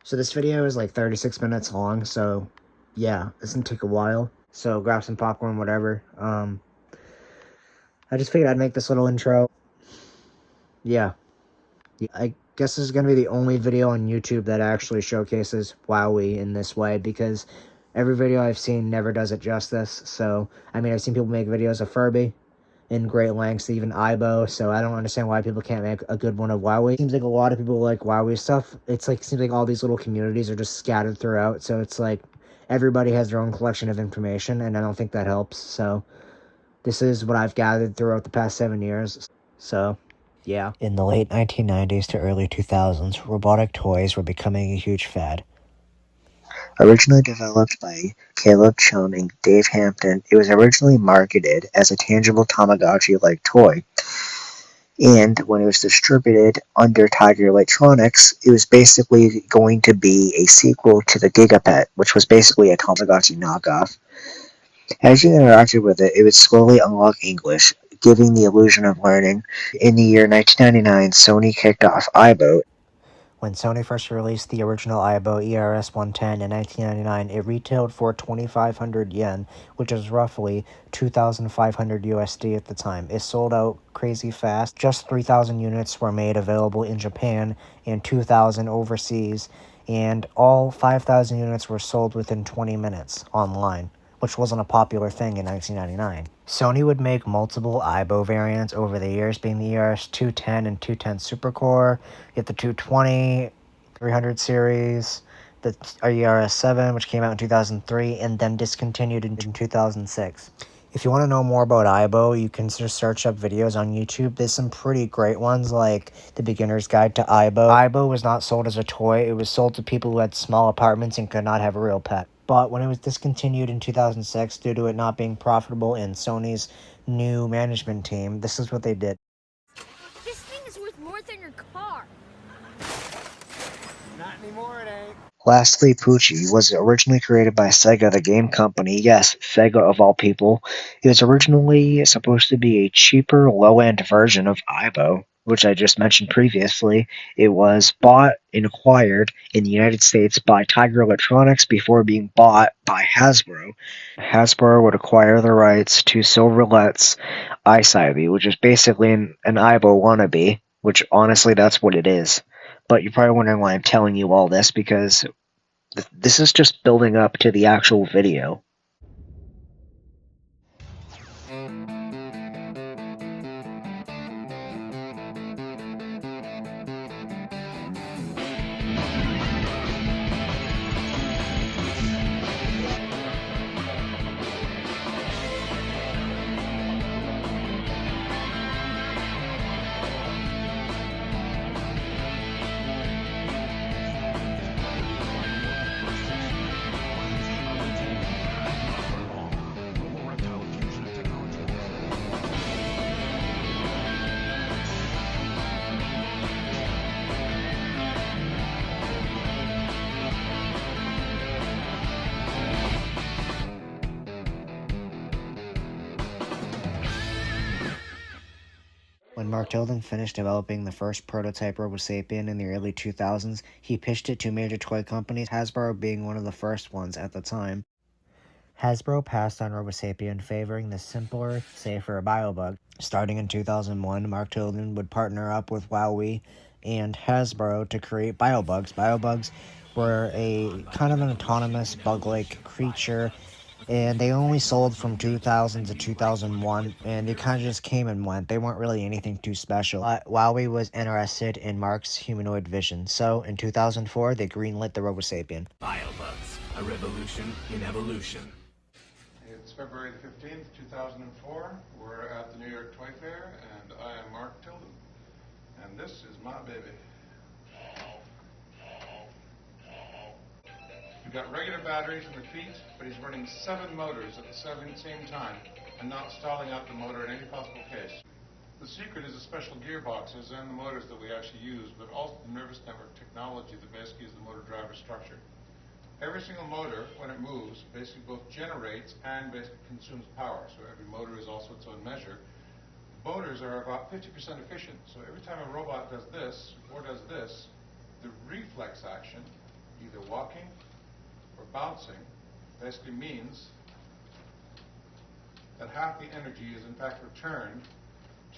So this video is like 36 minutes long, so yeah, it's gonna take a while. So grab some popcorn, whatever. I just figured I'd make this little intro. Yeah. I guess this is gonna be the only video on YouTube that actually showcases Wowwee in this way, because every video I've seen never does it justice. So, I mean, I've seen people make videos of Furby in great lengths, even Aibo, so I don't understand why people can't make a good one of Wowwee. Seems like a lot of people like Wowwee stuff. It's like, seems like all these little communities are just scattered throughout, so it's like everybody has their own collection of information, and I don't think that helps. So this is what I've gathered throughout the past 7 years. So yeah. In the late 1990s to early 2000s, robotic toys were becoming a huge fad. Originally developed by Caleb Chum and Dave Hampton, it was originally marketed as a tangible Tamagotchi-like toy. And when it was distributed under Tiger Electronics, it was basically going to be a sequel to the Gigapet, which was basically a Tamagotchi knockoff. As you interacted with it, it would slowly unlock English, giving the illusion of learning. In the year 1999, Sony kicked off Aibo. When Sony first released the original Aibo ERS-110 in 1999, it retailed for 2,500 yen, which is roughly 2,500 USD at the time. It sold out crazy fast. Just 3,000 units were made available in Japan and 2,000 overseas, and all 5,000 units were sold within 20 minutes online, which wasn't a popular thing in 1999. Sony would make multiple Aibo variants over the years, being the ERS-210 and 210 Supercore, you have the 220, 300 series, the ERS-7, which came out in 2003, and then discontinued in 2006. If you want to know more about Aibo, you can just search up videos on YouTube. There's some pretty great ones, like The Beginner's Guide to Aibo. Aibo was not sold as a toy. It was sold to people who had small apartments and could not have a real pet. But when it was discontinued in 2006 due to it not being profitable in Sony's new management team, this is what they did. This thing is worth more than your car. Not anymore, it ain't. Lastly, Poochie was originally created by Sega, the game company. Yes, Sega of all people. It was originally supposed to be a cheaper, low-end version of Aibo, which I just mentioned previously. It was bought and acquired in the United States by Tiger Electronics before being bought by Hasbro. Hasbro would acquire the rights to Silverlet's Ice Ivy, which is basically an Aibo wannabe, which honestly that's what it is. But you're probably wondering why I'm telling you all this, because this is just building up to the actual video. When Mark Tildens finished developing the first prototype Robosapien in the early 2000s, he pitched it to major toy companies, Hasbro being one of the first ones at the time. Hasbro passed on Robosapien, favoring the simpler, safer BioBug. Starting in 2001, Mark Tildens would partner up with Wowwee and Hasbro to create BioBugs. BioBugs were a kind of an autonomous bug-like creature, and they only sold from 2000 to 2001, and they kind of just came and went. They weren't really anything too special. Wowwee was interested in Mark's humanoid vision, so in 2004, they greenlit the Robosapien. BioBugs, a revolution in evolution. It's February the 15th, 2004. We're at the New York Toy Fair, and I am Mark Tilden. And this is my baby. We've got regular batteries in the feet, but he's running 7 motors at the same time and not stalling out the motor in any possible case. The secret is the special gearboxes and the motors that we actually use, but also the nervous network technology that basically is the motor driver structure. Every single motor, when it moves, basically both generates and basically consumes power. So every motor is also its own measure. The motors are about 50% efficient. So every time a robot does this or does this, the reflex action, you either walking or bouncing basically means that half the energy is in fact returned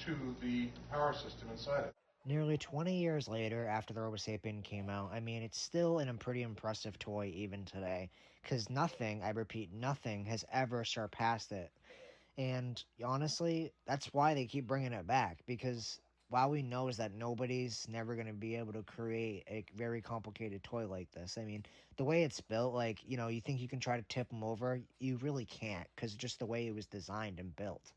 to the power system inside it. Nearly 20 years later, after the Robosapien came out, I mean, it's still a pretty impressive toy even today, because nothing, I repeat, nothing has ever surpassed it. And honestly, that's why they keep bringing it back, because Wowwee knows that nobody's never going to be able to create a very complicated toy like this. I mean, the way it's built, like, you think you can try to tip them over, you really can't, because just the way it was designed and built.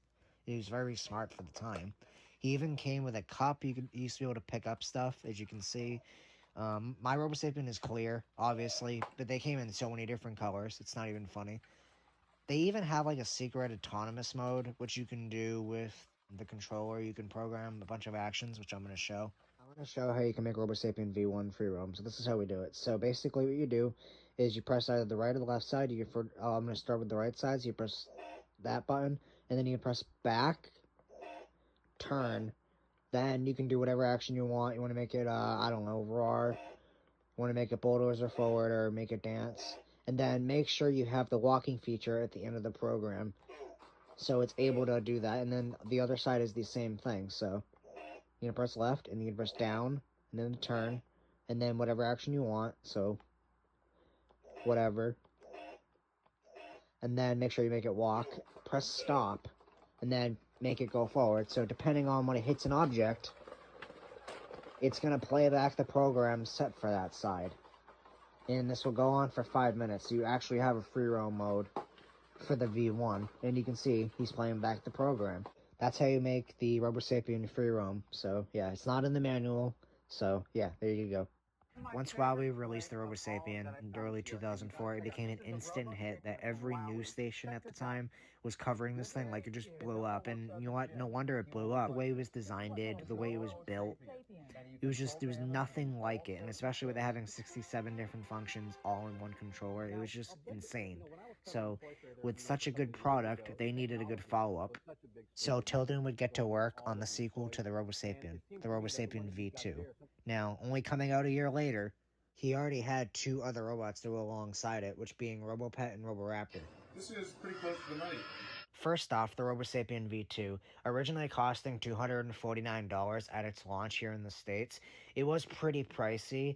It was very smart for the time. He even came with a cup. You used to be able to pick up stuff, as you can see. My Robosapien is clear, obviously, but they came in so many different colors. It's not even funny. They even have like a secret autonomous mode, which you can do with the controller. You can program a bunch of actions, which I'm going to show. I'm going to show how you can make Robosapien V1 free roam. So this is how we do it. So basically what you do is you press either the right or the left side. I'm going to start with the right side. So you press that button, and then you press back, turn. Then you can do whatever action you want. You want to make it, I don't know, roar. You want to make it bulldozer forward or make it dance. And then make sure you have the walking feature at the end of the program, so it's able to do that. And then the other side is the same thing. So you can press left, and you can press down, and then turn, and then whatever action you want. So whatever. And then make sure you make it walk. Press stop, and then make it go forward. So depending on when it hits an object, it's going to play back the program set for that side. And this will go on for 5 minutes. So you actually have a free roam mode for the V1. And you can see he's playing back the program. That's how you make the Robosapien free roam. So yeah, it's not in the manual. So yeah, there you go. Once Wowwee released the Robosapien in early 2004, it became an instant hit that every news station at the time was covering this thing. Like, it just blew up. And you know what? No wonder it blew up. The way it was designed, the way it was built, there was nothing like it. And especially with it having 67 different functions all in one controller, it was just insane. So, with such a good product, they needed a good follow-up. So Tilden would get to work on the sequel to the Robosapien V2. Now, only coming out a year later, he already had 2 other robots to go alongside it, which being Robo Pet and Roboraptor. This is pretty close to the money. First off, the Robosapien V2, originally costing $249 at its launch here in the States, it was pretty pricey,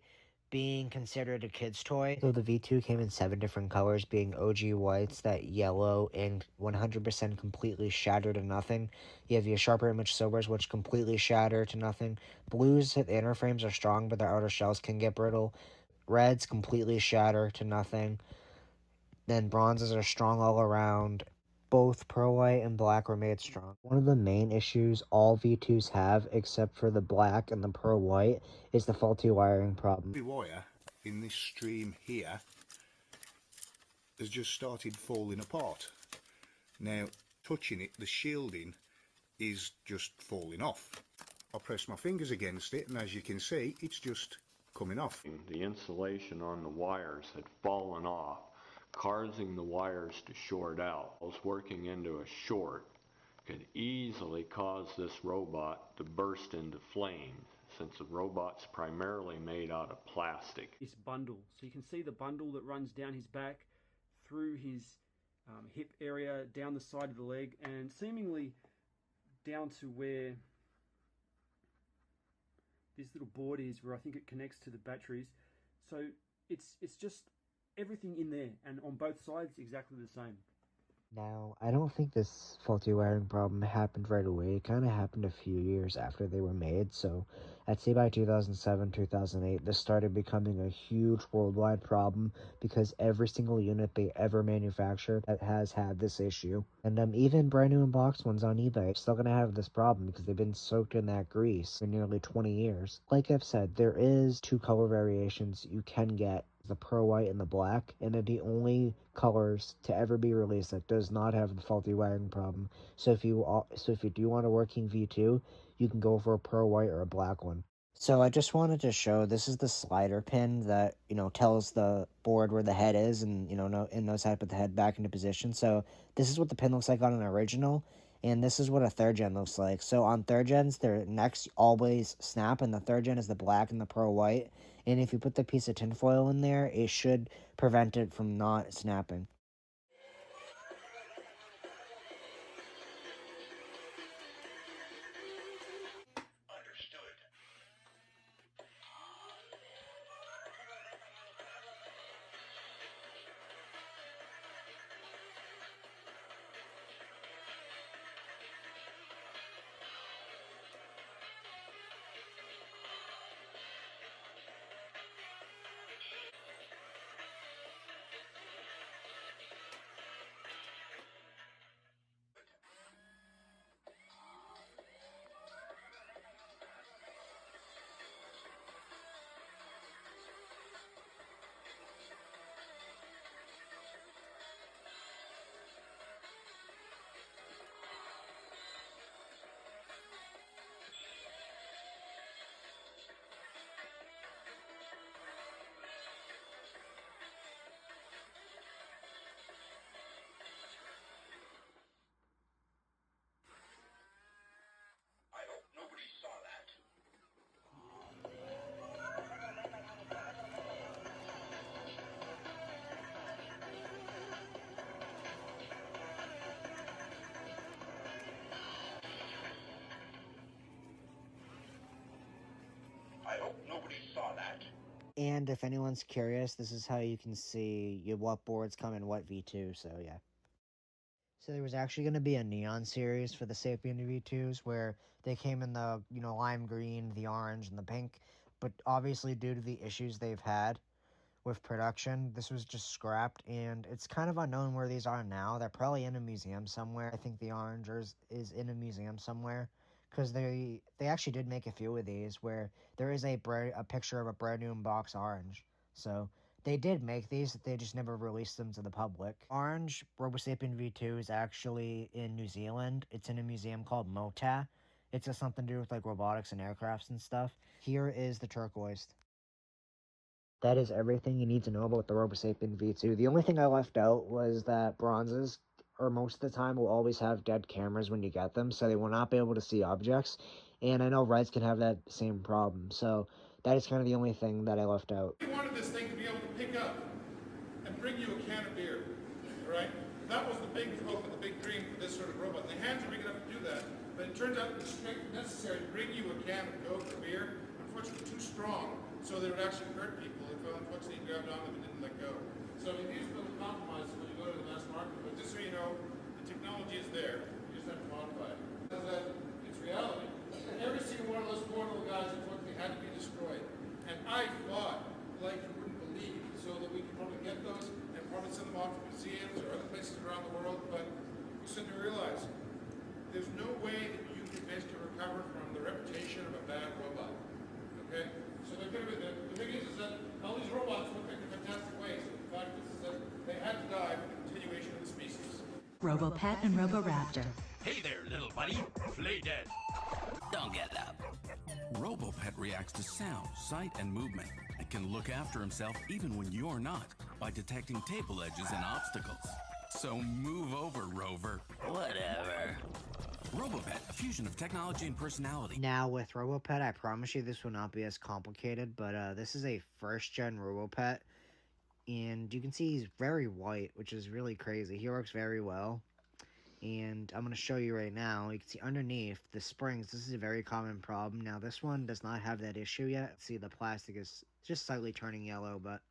being considered a kid's toy. So the V2 came in 7 different colors, being OG whites, that yellow, and 100% completely shattered to nothing. You have your sharper image silvers, which completely shatter to nothing. Blues, the inner frames are strong, but their outer shells can get brittle. Reds completely shatter to nothing. Then bronzes are strong all around. Both pearl white and black were made strong. One of the main issues all V2s have, except for the black and the pearl white, is the faulty wiring problem. The wire in this stream here has just started falling apart. Now, touching it, the shielding is just falling off. I press my fingers against it, and as you can see, it's just coming off. The insulation on the wires had fallen off, causing the wires to short out. Working into a short could easily cause this robot to burst into flames, since the robot's primarily made out of plastic. This bundle, so you can see the bundle that runs down his back, through his hip area, down the side of the leg, and seemingly down to where this little board is, where I think it connects to the batteries. So it's just everything in there, and on both sides exactly the same. Now, I don't think this faulty wiring problem happened right away. It kind of happened a few years after they were made, so I'd say by 2007, 2008, this started becoming a huge worldwide problem because every single unit they ever manufactured has had this issue. And even brand new unboxed ones on eBay are still going to have this problem because they've been soaked in that grease for nearly 20 years. Like I've said, there is 2 color variations you can get, the pearl white and the black, and they're the only colors to ever be released that does not have the faulty wiring problem. So if you do want a working V2, you can go for a pearl white or a black one. So I just wanted to show, this is the slider pin that, tells the board where the head is and, knows how to put the head back into position. So this is what the pin looks like on an original, and this is what a 3rd gen looks like. So on 3rd gens, their necks always snap, and the 3rd gen is the black and the pearl white. and if you put the piece of tinfoil in there, it should prevent it from not snapping. And if anyone's curious, this is how you can see what boards come in what V2, so yeah. So there was actually going to be a neon series for the Sapien V2s where they came in the, lime green, the orange, and the pink, but obviously due to the issues they've had with production, this was just scrapped, and it's kind of unknown where these are now. They're probably in a museum somewhere. I think the orange is in a museum somewhere, because they actually did make a few of these where there is a picture of a brand new box orange. So they did make these, they just never released them to the public. Orange Robosapien V2 is actually in New Zealand. It's in a museum called MOTA. It's just something to do with like robotics and aircrafts and stuff. Here is the turquoise. That is everything you need to know about the Robosapien V2. The only thing I left out was that bronzes, or most of the time, will always have dead cameras when you get them, so they will not be able to see objects. And I know reds can have that same problem, so that is kind of the only thing that I left out. We wanted this thing to be able to pick up and bring you a can of beer, all right? That was the big hope and the big dream for this sort of robot. The hands are big enough to do that, but it turns out the strength necessary to bring you a can of Coke or beer, unfortunately too strong, so that it would actually hurt people if unfortunately you grabbed on them and didn't let go. So we use little compromises when you go to the mass market, but just so you know, the technology is there. You just have to modify it. It's reality. Every single one of those poor little guys unfortunately had to be destroyed. And I fought like you wouldn't believe, so that we could probably get those and probably send them off to museums or other places around the world, but we suddenly realized there's no way that you can best to recover from the reputation of a bad robot. Okay? So the thing is that all these robots look like fantastic ways. The fact is that they had to die for the continuation of the species. Robo Pet and Roboraptor. Hey there, little buddy. Play dead. Don't get up. Robo Pet reacts to sound, sight, and movement and can look after himself even when you're not by detecting table edges and obstacles. So move over, Rover. Whatever. RoboPet, a fusion of technology and personality. Now with RoboPet, I promise you this will not be as complicated, but this is a first-gen RoboPet, and you can see he's very white, which is really crazy. He works very well, and I'm going to show you right now. You can see underneath the springs, this is a very common problem. Now this one does not have that issue yet. See, the plastic is just slightly turning yellow, but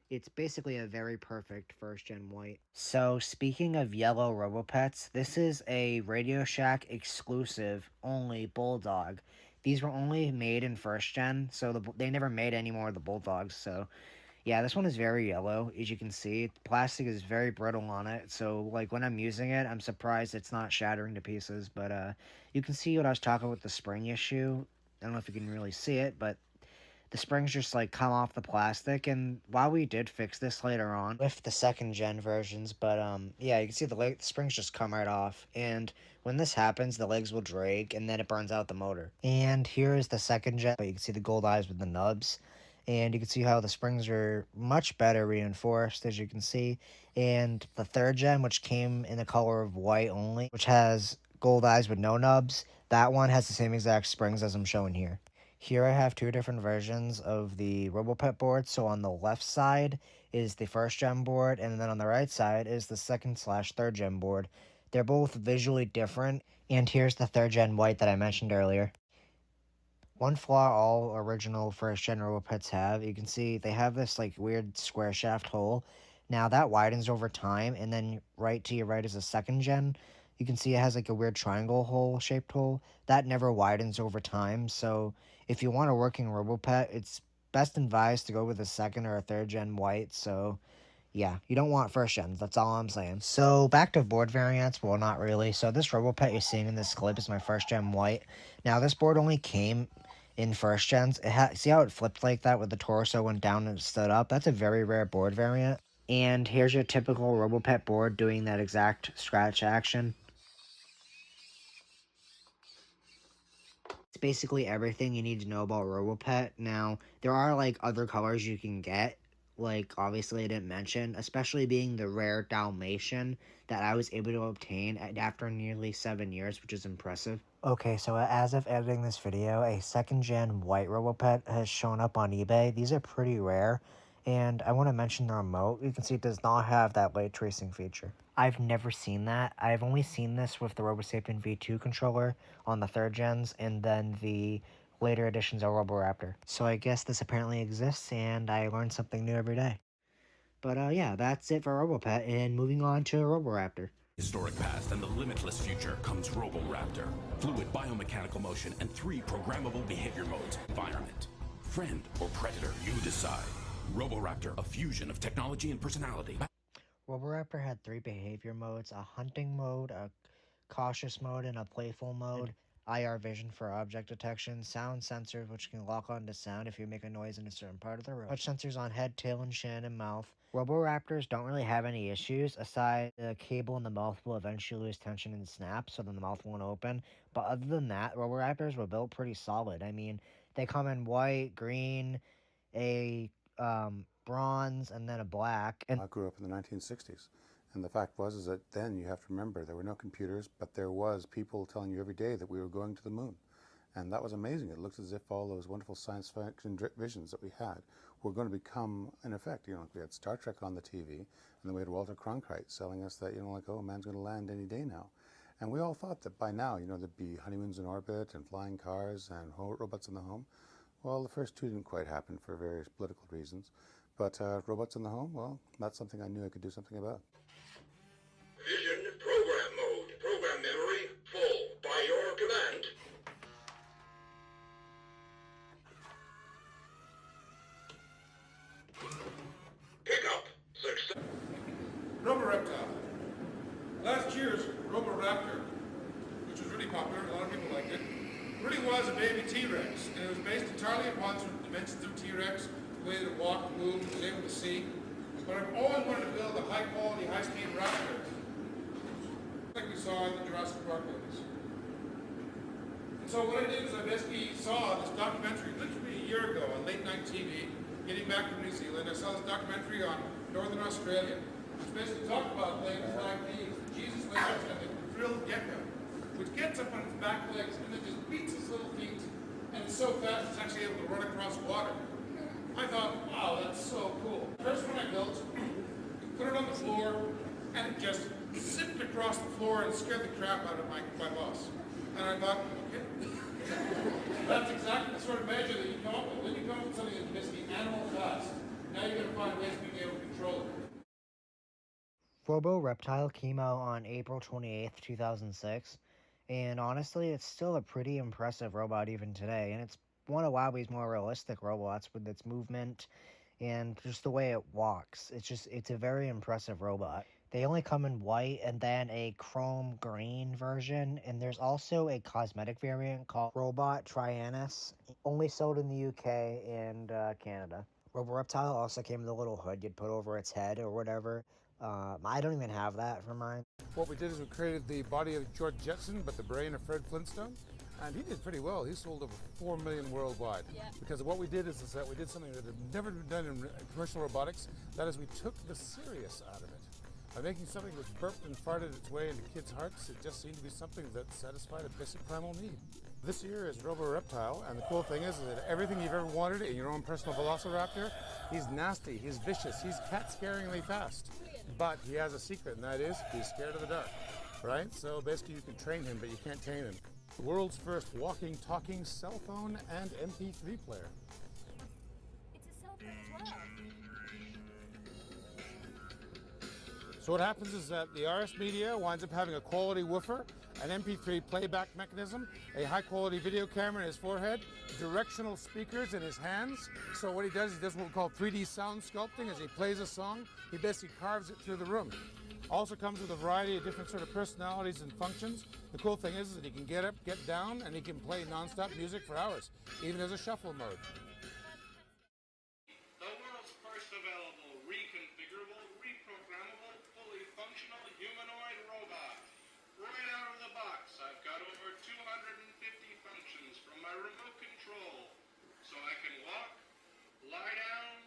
it's basically a very perfect first-gen white. So, speaking of yellow RoboPets, this is a Radio Shack exclusive only Bulldog. These were only made in first-gen, so they never made any more of the Bulldogs. So, yeah, this one is very yellow, as you can see. The plastic is very brittle on it, so, like, when I'm using it, I'm surprised it's not shattering to pieces. But, you can see what I was talking about with the spring issue. I don't know if you can really see it, but the springs just like come off the plastic, and while we did fix this later on with the second gen versions, but yeah, you can see the springs just come right off, and when this happens, the legs will drag, and then it burns out the motor. And here is the second gen, but you can see the gold eyes with the nubs, and you can see how the springs are much better reinforced, as you can see. And the third gen, which came in the color of white only, which has gold eyes with no nubs, that one has the same exact springs as I'm showing here. Here I have two different versions of the Robo Pet board. So on the left side is the first gen board, and then on the right side is the second/third gen board. They're both visually different, and here's the third gen white that I mentioned earlier. One flaw all original first gen Robo Pets have, you can see they have this like weird square shaft hole. Now that widens over time, and then right to your right is a second gen. You can see it has like a weird triangle hole shaped hole. That never widens over time, so if you want a working Robo Pet, it's best advised to go with a second or a third gen white, so yeah, you don't want first gens, that's all I'm saying. So back to board variants, well not really. So this Robopet you're seeing in this clip is my first gen white. Now this board only came in first gens. See how it flipped like that with the torso went down and stood up? That's a very rare board variant. And here's your typical Robopet board doing that exact scratch action. It's basically everything you need to know about Robopet. Now, there are like other colors you can get, like obviously I didn't mention, especially being the rare Dalmatian that I was able to obtain after nearly 7 years, which is impressive. Okay, so as of editing this video, a second gen white Robopet has shown up on eBay. These are pretty rare, and I want to mention the remote. You can see it does not have that light tracing feature. I've never seen that. I've only seen this with the Robosapien V2 controller on the third gens, and then the later editions of Roboraptor. So I guess this apparently exists, and I learn something new every day. But yeah, that's it for Robopet, and moving on to Roboraptor. Historic past and the limitless future comes Roboraptor. Fluid biomechanical motion and 3 programmable behavior modes. Environment, friend or predator, you decide. Roboraptor, a fusion of technology and personality. Roboraptor had 3 behavior modes, a hunting mode, a cautious mode, and a playful mode. IR vision for object detection, sound sensors which can lock onto sound if you make a noise in a certain part of the room, touch sensors on head, tail, and chin and mouth. Roboraptors don't really have any issues, aside the cable in the mouth will eventually lose tension and snap, so then the mouth won't open. But other than that, Roboraptors were built pretty solid. I mean, they come in white, green, a bronze, and then a black. And I grew up in the 1960s. And the fact was that then you have to remember there were no computers, but there was people telling you every day that we were going to the moon. And that was amazing. It looked as if all those wonderful science fiction visions that we had were going to become in effect. You know, we had Star Trek on the TV, and then we had Walter Cronkite selling us that, you know, like, oh, man's going to land any day now. And we all thought that by now, you know, there'd be honeymoons in orbit and flying cars and robots in the home. Well, the first 2 didn't quite happen for various political reasons. But robots in the home, well, that's something I knew I could do something about. Vision program mode. Program memory full. By your command. Pick up. Success. Robo Reptile. Last year's Roboraptor, which was really popular, a lot of people liked it, really was a baby T-Rex, and it was based entirely upon sort of dimensions of T-Rex, the way that it walked, moved, was able to see. But I've always wanted to build a high-quality, high-speed raptor, like we saw in the Jurassic Park movies. And so what I did is I basically saw this documentary literally a year ago on late-night TV, getting back from New Zealand. I saw this documentary on Northern Australia, which basically talked about things like the Jesus lizards and the frilled gecko, which gets up on its back legs and then just beats its little feet, and it's so fast it's actually able to run across water. I thought, wow, that's so cool. First one I built, put it on the floor, and it just zipped across the floor and scared the crap out of my boss. And I thought, okay, that's exactly the sort of measure that you come up with. When you come up with something that's basically animal fast, now you're going to find ways of being able to control it. Robo Reptile came out on April 28th, 2006, and honestly, it's still a pretty impressive robot even today, and it's one of Wowwee's more realistic robots with its movement and just the way it walks. It's a very impressive robot. They only come in white and then a chrome green version, and there's also a cosmetic variant called Robot Trianus, only sold in the UK and Canada. Roboraptile also came with a little hood you'd put over its head or whatever. I don't even have that for mine. What we did is we created the body of George Jetson, but the brain of Fred Flintstone. And he did pretty well. He sold over 4 million worldwide. Yeah. Because what we did is that we did something that had never been done in commercial robotics. That is, we took the serious out of it. By making something that burped and farted its way into kids' hearts, it just seemed to be something that satisfied a basic primal need. This here is Robo Reptile, and the cool thing is that everything you've ever wanted in your own personal Velociraptor, he's nasty, he's vicious, he's cat-scaringly fast. But he has a secret, and that is he's scared of the dark, right? So basically you can train him, but you can't tame him. The world's first walking, talking cell phone and MP3 player. It's a cell phone as well. So what happens is that the RS Media winds up having a quality woofer, an MP3 playback mechanism, a high-quality video camera in his forehead, directional speakers in his hands. So what he does what we call 3D sound sculpting. As he plays a song, he basically carves it through the room. Also comes with a variety of different sort of personalities and functions. The cool thing is that he can get up, get down, and he can play non-stop music for hours, even as a shuffle mode. The world's first available, reconfigurable, reprogrammable, fully functional humanoid robot. Right out of the box, I've got over 250 functions from my remote control. So I can walk, lie down,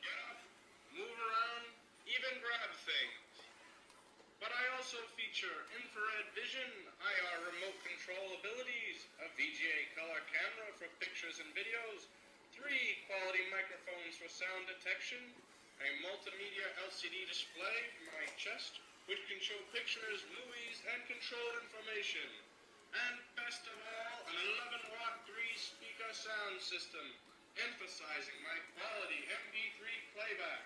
get up, move around, even grab things. But I also feature infrared vision, IR remote control abilities, a VGA color camera for pictures and videos, 3 quality microphones for sound detection, a multimedia LCD display for my chest, which can show pictures, movies, and control information. And best of all, an 11-watt 3-speaker sound system, emphasizing my quality MP3 playback.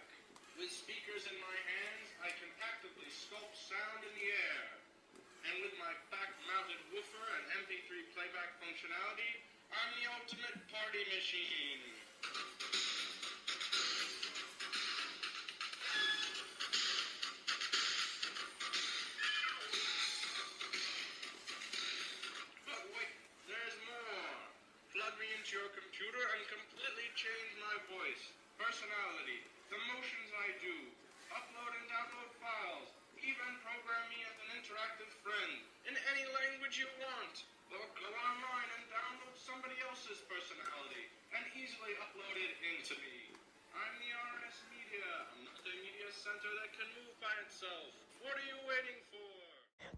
With speakers in my hands, I can actively sculpt sound in the air. And with my back-mounted woofer and MP3 playback functionality, I'm the ultimate party machine. But wait, there's more. Plug me into your computer and completely change my voice, personality, the motions I do, upload and download files, even program me as an interactive friend in any language you want, or go online and download somebody else's personality and easily upload it into me. I'm the RS Media, a multimedia center that can move by itself. What are you waiting for?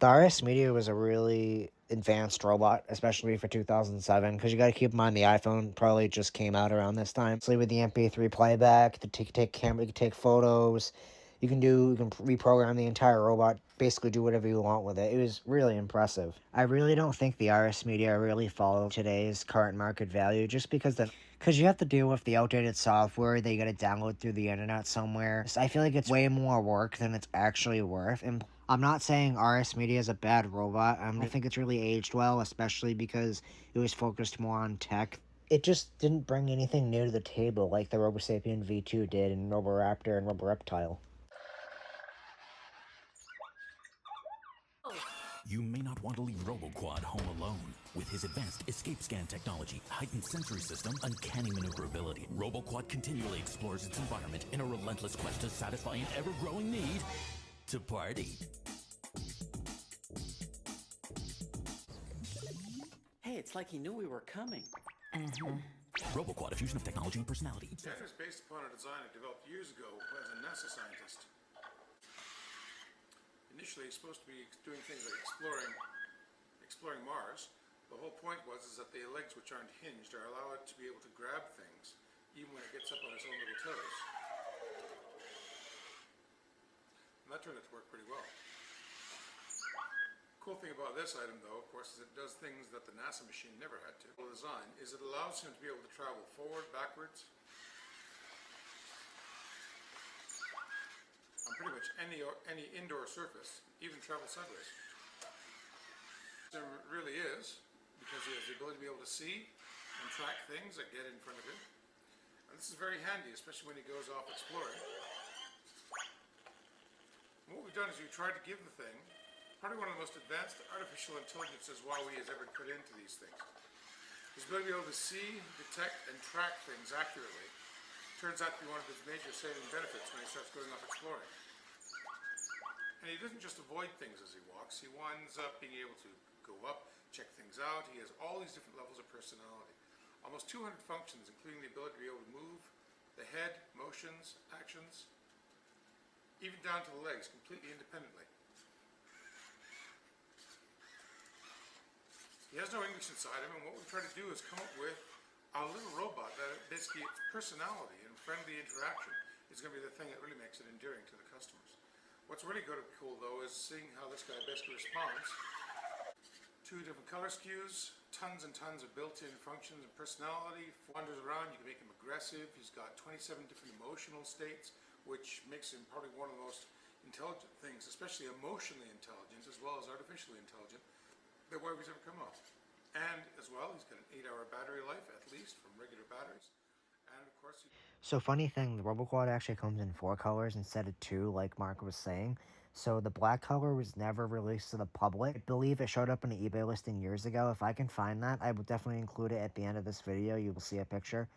The RS Media was a really advanced robot, especially for 2007, because you got to keep in mind the iPhone probably just came out around this time. So with the MP3 playback, the take camera, you can take photos, you can reprogram the entire robot, basically do whatever you want with it. It was really impressive. I really don't think the RS Media really followed today's current market value, just because you have to deal with the outdated software that you got to download through the internet somewhere. So I feel like it's way more work than it's actually worth. And I'm not saying RS Media is a bad robot. I think it's really aged well, especially because it was focused more on tech. It just didn't bring anything new to the table like the Robosapien V2 did in Roboraptor and Robo Reptile. You may not want to leave RoboQuad home alone. With his advanced escape scan technology, heightened sensory system, uncanny maneuverability, RoboQuad continually explores its environment in a relentless quest to satisfy an ever-growing need to party. Hey, it's like he knew we were coming. RoboQuad, a fusion of technology and personality. This is based upon a design I developed years ago as a NASA scientist. Initially, it's supposed to be doing things like exploring Mars. The whole point was that the legs, which aren't hinged, allow it to be able to grab things, even when it gets up on its own little toes. And that turned out to work pretty well. The cool thing about this item, though, of course, is it does things that the NASA machine never had to. The design is it allows him to be able to travel forward, backwards, on pretty much any indoor surface, even travel sideways. It really is, because he has the ability to be able to see and track things that get in front of him. And this is very handy, especially when he goes off exploring. And what we've done is we've tried to give the thing probably one of the most advanced artificial intelligences Wowwee has ever put into these things. His ability to be able to see, detect, and track things accurately turns out to be one of his major saving benefits when he starts going off exploring. And he doesn't just avoid things as he walks, he winds up being able to go up, check things out. He has all these different levels of personality. Almost 200 functions, including the ability to be able to move the head, motions, actions, even down to the legs, completely independently. He has no English inside him, and what we've tried to do is come up with a little robot that basically its personality and friendly interaction is going to be the thing that really makes it endearing to the customers. What's really cool though is seeing how this guy basically responds. 2 different color schemes, tons and tons of built-in functions and personality. Wanders around, you can make him aggressive. He's got 27 different emotional states, which makes him probably one of the most intelligent things, especially emotionally intelligent as well as artificially intelligent, that Wowwee's ever come up. And as well, he's got an 8-hour battery life at least from regular batteries. And of course, So funny thing, the RoboQuad actually comes in 4 colors instead of 2, like Mark was saying. So the black color was never released to the public. I believe it showed up in an eBay listing years ago. If I can find that, I will definitely include it at the end of this video. You will see a picture.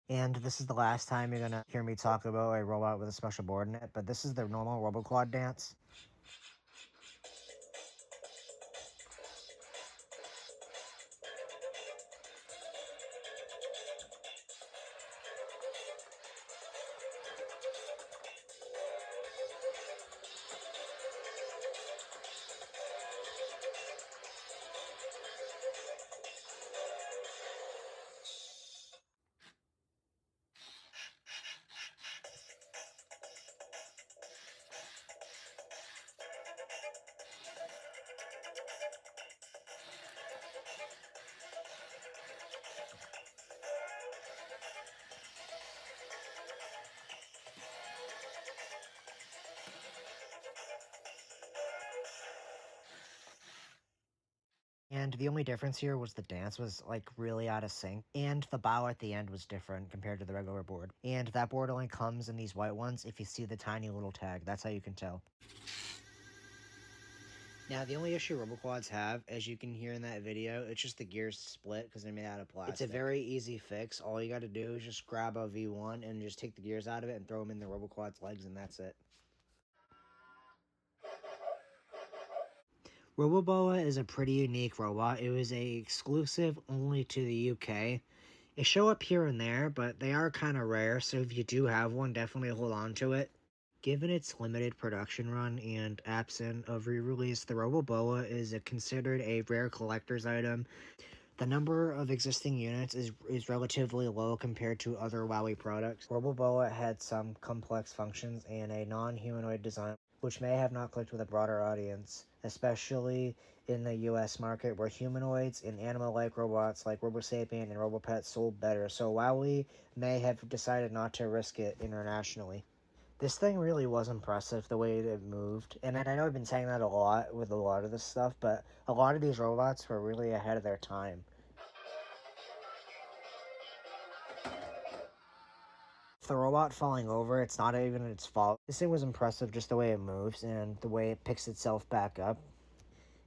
And this is the last time you're gonna hear me talk about a robot with a special board in it. But this is the normal RoboQuad dance. And the only difference here was the dance was like really out of sync, and the bow at the end was different compared to the regular board. And that board only comes in these white ones. If you see the tiny little tag, that's how you can tell. Now, the only issue RoboQuads have, as you can hear in that video, it's just the gears split because they're made out of plastic. It's a very easy fix. All you got to do is just grab a V1 and just take the gears out of it and throw them in the RoboQuad's legs, and that's it. Roboboa is a pretty unique robot. It was exclusive only to the UK. They show up here and there, but they are kind of rare, so if you do have one, definitely hold on to it. Given its limited production run and absent of re-release, the Roboboa is considered a rare collector's item. The number of existing units is relatively low compared to other Wowwee products. Roboboa had some complex functions and a non-humanoid design, which may have not clicked with a broader audience, especially in the US market where humanoids and animal-like robots like Robosapien and Robo Pet sold better, so Wowwee may have decided not to risk it internationally. This thing really was impressive, the way it moved, and I know I've been saying that a lot with a lot of this stuff, but a lot of these robots were really ahead of their time. The robot falling over, it's not even its fault. This thing was impressive just the way it moves and the way it picks itself back up.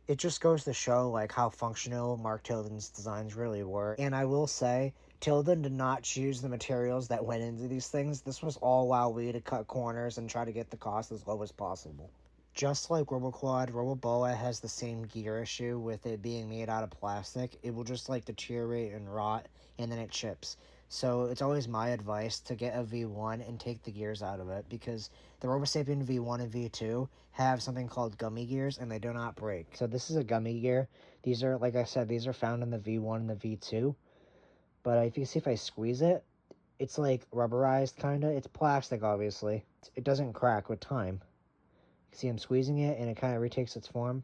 It just goes to show like how functional Mark Tildens' designs really were. And I will say, Tilden did not choose the materials that went into these things. This was all Wowwee to cut corners and try to get the cost as low as possible. Just like RoboQuad, Roboboa has the same gear issue with it being made out of plastic. It will just like deteriorate and rot, and then it chips. So it's always my advice to get a V1 and take the gears out of it, because the Robosapien V1 and V2 have something called gummy gears, and they do not break. So this is a gummy gear. These are, like I said, these are found in the V1 and the V2. But if you see if I squeeze it, it's like rubberized, kind of. It's plastic, obviously. It doesn't crack with time. See, I'm squeezing it, and it kind of retakes its form.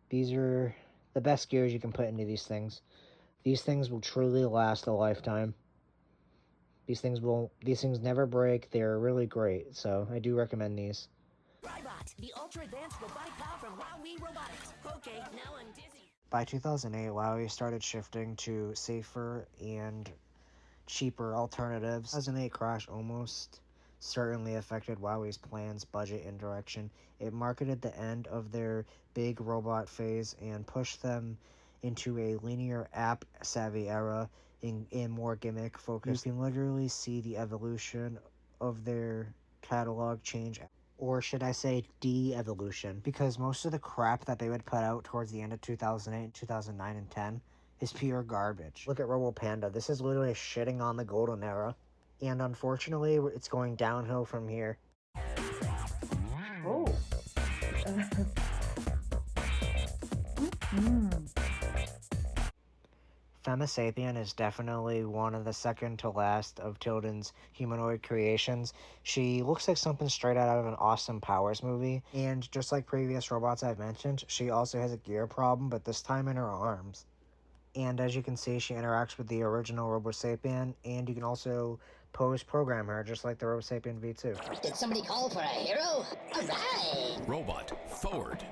These are the best gears you can put into these things. These things will truly last a lifetime. These things never break. They're really great, so I do recommend these. Robot, the ultra-advanced robotic power from Wowwee Robotics. Okay, now I'm dizzy. By 2008, Wowwee started shifting to safer and cheaper alternatives. 2008 crash almost certainly affected Wowwee's plans, budget, and direction. It marketed the end of their big robot phase and pushed them into a linear app-savvy era in more gimmick-focused. You can literally see the evolution of their catalog change, or should I say de-evolution, because most of the crap that they would put out towards the end of 2008, 2009, and 10 is pure garbage. Look at Robo Panda. This is literally shitting on the golden era. And unfortunately, it's going downhill from here. Oh. Femosapien is definitely one of the second to last of Tildens' humanoid creations. She looks like something straight out of an Austin Powers movie, and just like previous robots I've mentioned, she also has a gear problem, but this time in her arms. And as you can see, she interacts with the original Robosapien, and you can also program her, just like the Robosapien V2. Did somebody call for a hero? Alright! Robot, forward.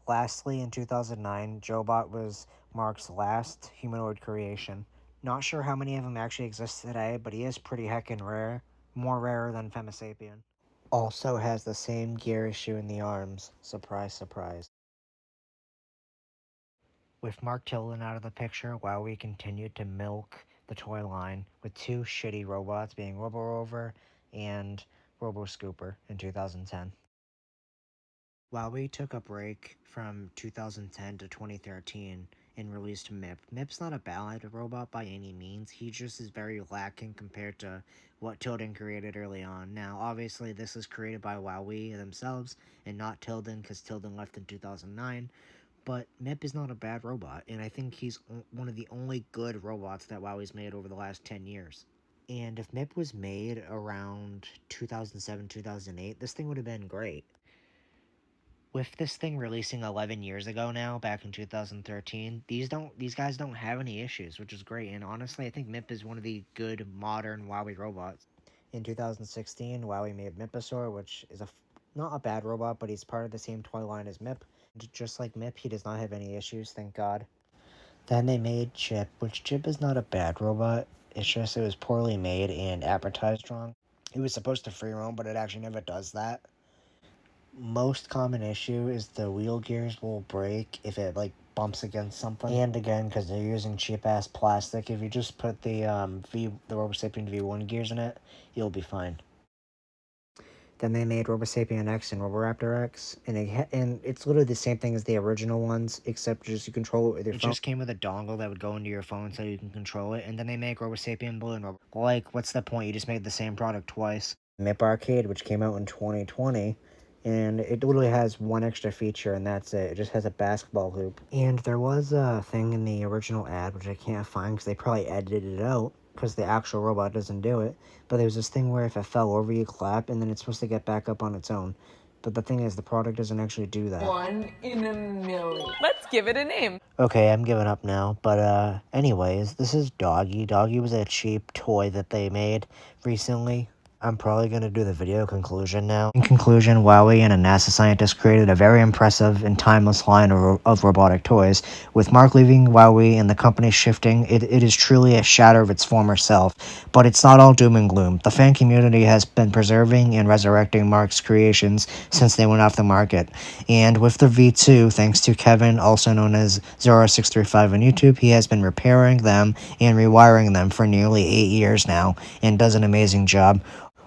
Lastly, in 2009, Jobot was Mark's last humanoid creation. Not sure how many of them actually exist today, but he is pretty heckin' rare. More rare than Femosapien. Also has the same gear issue in the arms. Surprise, surprise. With Mark Tilden out of the picture, Wowwee continued to milk the toy line with two shitty robots being Robo and Robo Scooper in 2010. Wowwee took a break from 2010 to 2013 and released Mip. Mip's not a bad robot by any means, he just is very lacking compared to what Tilden created early on. Now, obviously, this is created by Wowwee themselves and not Tilden, because Tilden left in 2009, but Mip is not a bad robot, and I think he's one of the only good robots that Wowwee's made over the last 10 years. And if Mip was made around 2007, 2008, this thing would have been great. With this thing releasing 11 years ago now, back in 2013, these guys don't have any issues, which is great. And honestly, I think Mip is one of the good modern Wowwee robots. In 2016, Wowwee made Miposaur, which is not a bad robot, but he's part of the same toy line as Mip. Just like Mip, he does not have any issues, thank God. Then they made Chip, which Chip is not a bad robot. It's just it was poorly made and advertised wrong. It was supposed to free roam, but it actually never does that. Most common issue is the wheel gears will break if it bumps against something. And again, because they're using cheap ass plastic, if you just put the Robosapien V1 gears in it, you'll be fine. Then they made Robosapien X and Roboraptor X, and it's literally the same thing as the original ones, except just you control it with your phone. It just came with a dongle that would go into your phone so you can control it, and then they make Robosapien Blue and what's the point? You just made the same product twice. Mip Arcade, which came out in 2020, and it literally has one extra feature, and that's it. It just has a basketball hoop. And there was a thing in the original ad, which I can't find because they probably edited it out, because the actual robot doesn't do it. But there was this thing where if it fell over, you clap, and then it's supposed to get back up on its own. But the thing is, the product doesn't actually do that. 1 in a million. Let's give it a name. Okay, I'm giving up now. But, anyways, this is Doggy. Doggy was a cheap toy that they made recently. I'm probably going to do the video conclusion now. In conclusion, Wowwee and a NASA scientist created a very impressive and timeless line of robotic toys. With Mark leaving Wowwee and the company shifting, it is truly a shadow of its former self. But it's not all doom and gloom. The fan community has been preserving and resurrecting Mark's creations since they went off the market. And with the V2, thanks to Kevin, also known as 0635 on YouTube, he has been repairing them and rewiring them for nearly 8 years now, and does an amazing job.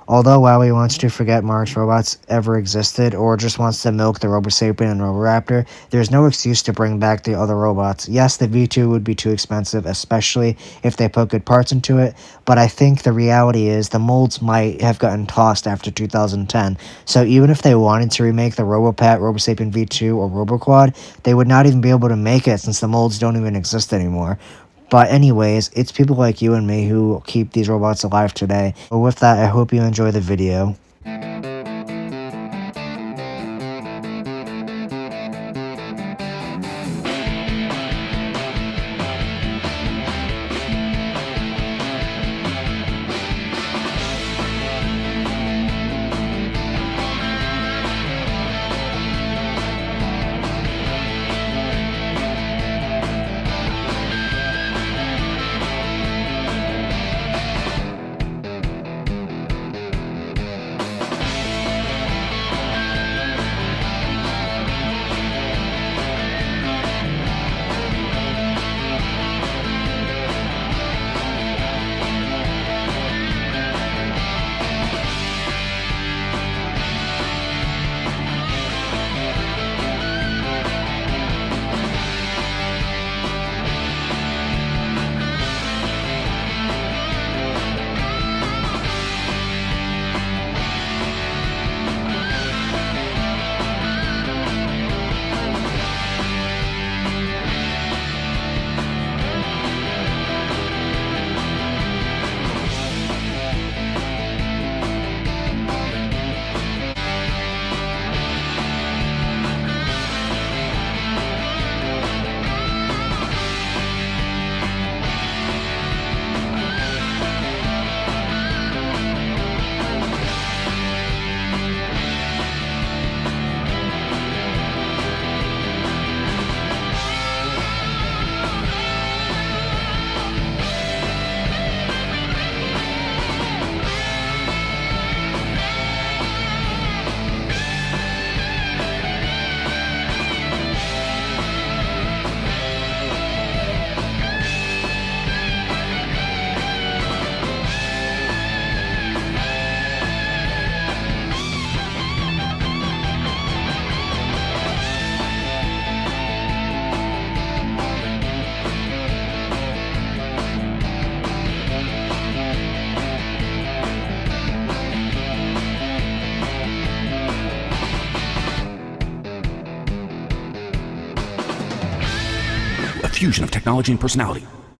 Although Wowwee wants to forget Mark's robots ever existed, or just wants to milk the Robosapien and Roboraptor, there's no excuse to bring back the other robots. Yes, the V2 would be too expensive, especially if they put good parts into it, but I think the reality is the molds might have gotten tossed after 2010, so even if they wanted to remake the Robo Pet, Robosapien V2, or RoboQuad, they would not even be able to make it since the molds don't even exist anymore. But anyways, it's people like you and me who keep these robots alive today. But with that, I hope you enjoy the video. a fusion of technology and personality.